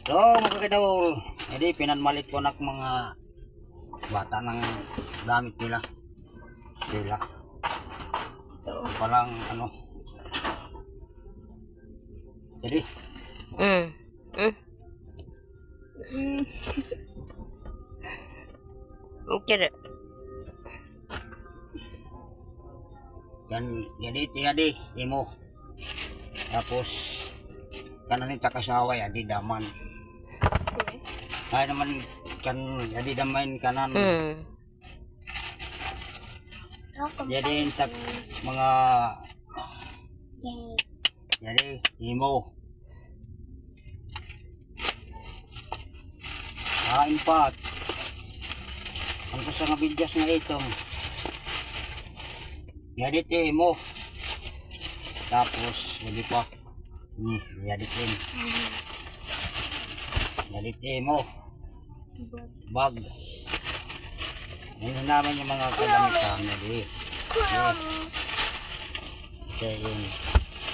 So mga kaidol, hindi pinanmalit ko ng mga bata ng gamit nila. Sila. Parang ano. Jadi. Okay. Yan, jadi imo. Tapos kanan ni takasaway adi daman. Ay naman kan adi damain kanan. Jadi tak mga jadi imo. Kain pat. Ang sa nga bidyas nga itong. Jadi imo. Tapos hindi pa. Jadi din. Jadi mo. Bag. Yan naman yung mga kagamitan na di. Okay.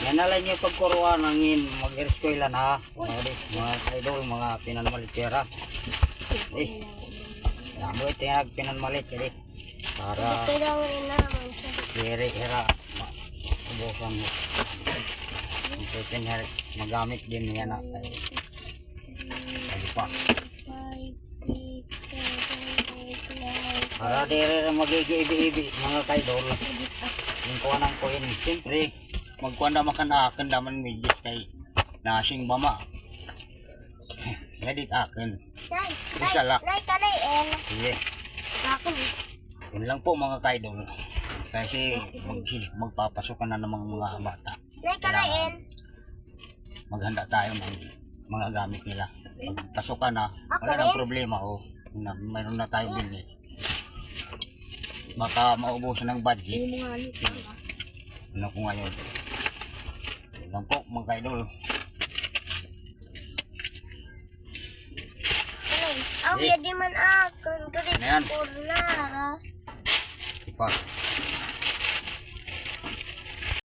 Yan na lang yung pagkuruan ng mag-eskwela na mga idol, mga pinanmalitera. Nabuhay tingag pinanmalit kaya para hira mabukan mo. Pwede magamit din yan na tayo. Pa. Para dire magigibi-ibi mga kaidol. Yung kuha ng coin. Siyempre, magkuha naman ka na akin naman midget kay nasing bama. Edit akin. Isa lang. Sige. Yun lang po mga kaidol. Kasi magpapasok na ng mga bata. Maghanda tayo ng mga gamit nila. Pagpasok ka na, wala nang problema. Mayroon na tayo bili. Baka maubusan ng budget. Ano ko ngayon? Yun lang po mga kaidol. Ang yadi man akon. Ayan. Kurna. Ipa.